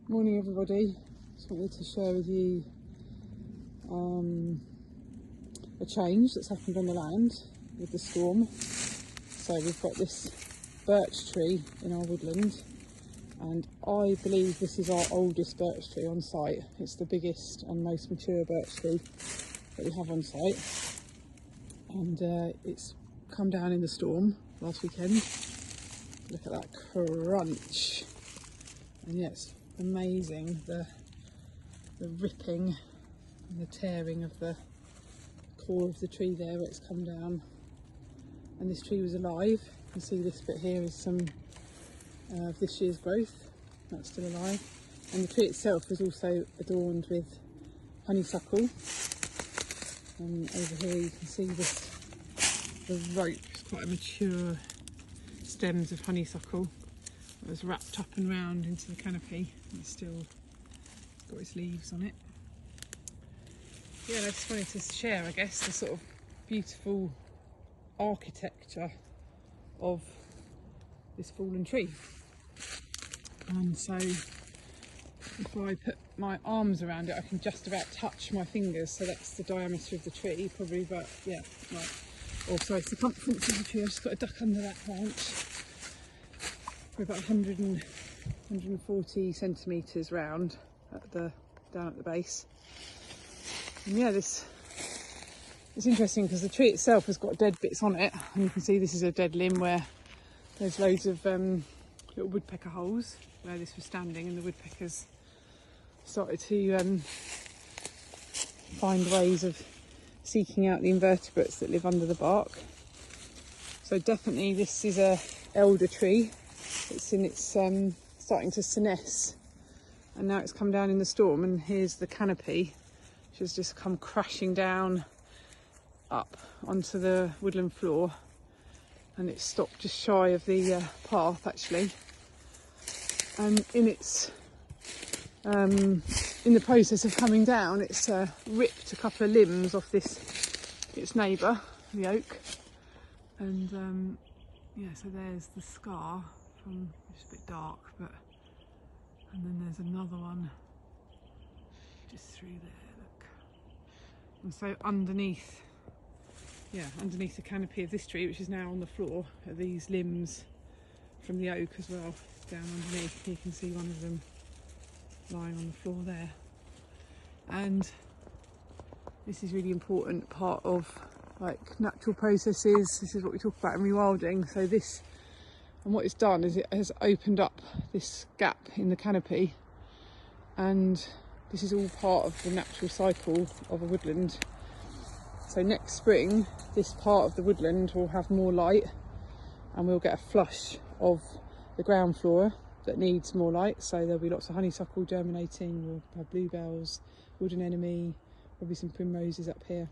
Morning everybody, just wanted to share with you a change that's happened on the land with the storm. So we've got this birch tree in our woodland, and I believe this is our oldest birch tree on site. It's the biggest and most mature birch tree that we have on site, and it's come down in the storm last weekend. Look at that crunch, and yes, amazing, the ripping and the tearing of the core of the tree there where it's come down. And this tree was alive. You can see this bit here is some of this year's growth. That's still alive. And the tree itself is also adorned with honeysuckle. And over here you can see the ropes, quite a mature stems of honeysuckle. It was wrapped up and round into the canopy. It's still got its leaves on it. Yeah, and I just wanted to share, I guess, the sort of beautiful architecture of this fallen tree. And so if I put my arms around it, I can just about touch my fingers. So that's the diameter of the tree, probably, but yeah, right. Also, circumference of the tree. I've just got to duck under that branch. We're about 140 centimetres round down at the base. And yeah, it's interesting because the tree itself has got dead bits on it, and you can see this is a dead limb where there's loads of little woodpecker holes where this was standing, and the woodpeckers started to find ways of seeking out the invertebrates that live under the bark. So definitely this is a elder tree. It's in its starting to senesce, and now it's come down in the storm, and here's the canopy which has just come crashing down up onto the woodland floor, and it's stopped just shy of the path actually. And in its in the process of coming down, it's ripped a couple of limbs off its neighbour, the oak, and yeah, so there's the scar from, it's a bit dark, but, and then there's another one just through there, look. And so underneath the canopy of this tree, which is now on the floor, are these limbs from the oak as well, down underneath. You can see one of them lying on the floor there. And this is really important part of like natural processes. This is what we talk about in rewilding. So this, and what it's done is it has opened up this gap in the canopy, and this is all part of the natural cycle of a woodland. So next spring, this part of the woodland will have more light, and we'll get a flush of the ground flora that needs more light. So there'll be lots of honeysuckle germinating, we'll have bluebells, wood anemone, probably some primroses up here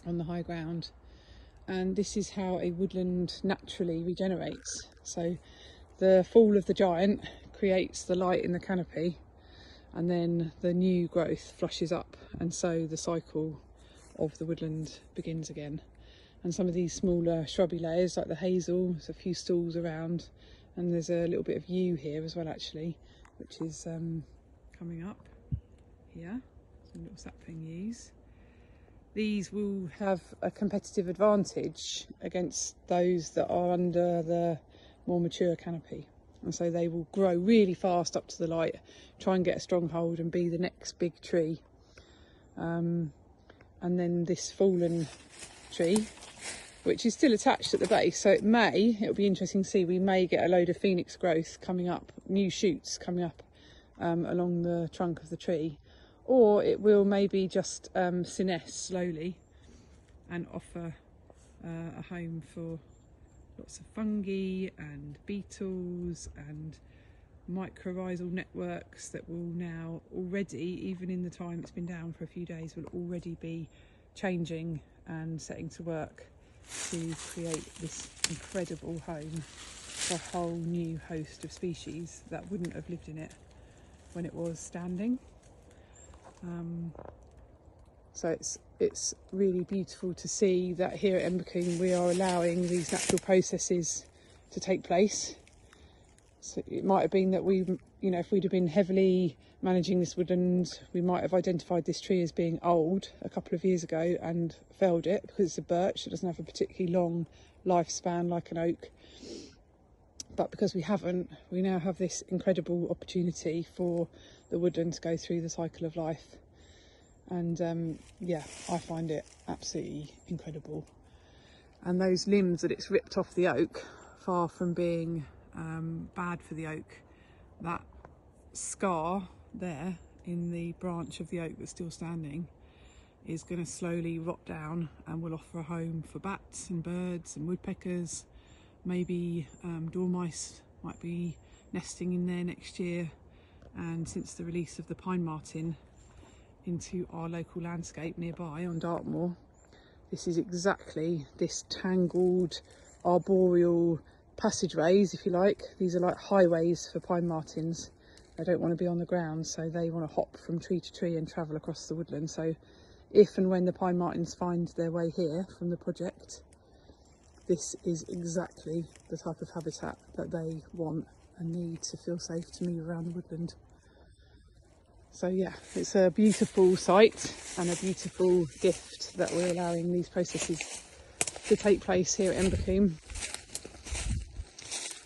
on the high ground. And this is how a woodland naturally regenerates. So the fall of the giant creates the light in the canopy, and then the new growth flushes up, and so the cycle of the woodland begins again. And some of these smaller shrubby layers, like the hazel, there's a few stalls around, and there's a little bit of yew here as well actually, which is coming up here, some little sapling yews. These will have a competitive advantage against those that are under the more mature canopy, and so they will grow really fast up to the light, try and get a stronghold and be the next big tree. And then this fallen tree, which is still attached at the base, so it'll be interesting to see, we may get a load of phoenix growth coming up, new shoots coming up along the trunk of the tree. Or it will maybe just senesce slowly and offer a home for lots of fungi and beetles and mycorrhizal networks that will now already, even in the time it's been down for a few days, will already be changing and setting to work to create this incredible home for a whole new host of species that wouldn't have lived in it when it was standing. So it's really beautiful to see that here at Embercombe we are allowing these natural processes to take place, So it might have been that if we'd have been heavily managing this woodland, we might have identified this tree as being old a couple of years ago and felled it because it's a birch. It doesn't have a particularly long lifespan like an oak. But because we haven't, we now have this incredible opportunity for the woodland to go through the cycle of life. And yeah, I find it absolutely incredible. And those limbs that it's ripped off the oak, far from being bad for the oak, that scar there in the branch of the oak that's still standing is going to slowly rot down and will offer a home for bats and birds and woodpeckers. Maybe dormice might be nesting in there next year. And since the release of the pine marten into our local landscape nearby on Dartmoor, this is exactly this tangled arboreal passageways, if you like. These are like highways for pine martens. They don't want to be on the ground, so they want to hop from tree to tree and travel across the woodland. So if and when the pine martens find their way here from the project, this is exactly the type of habitat that they want and need to feel safe to move around the woodland. So yeah, it's a beautiful site and a beautiful gift that we're allowing these processes to take place here at Embercombe.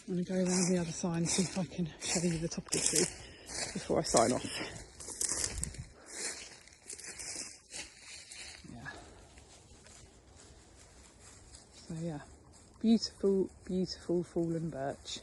I'm going to go around the other side and see if I can show you the top of the tree before I sign off. Yeah. So yeah, beautiful, beautiful fallen birch.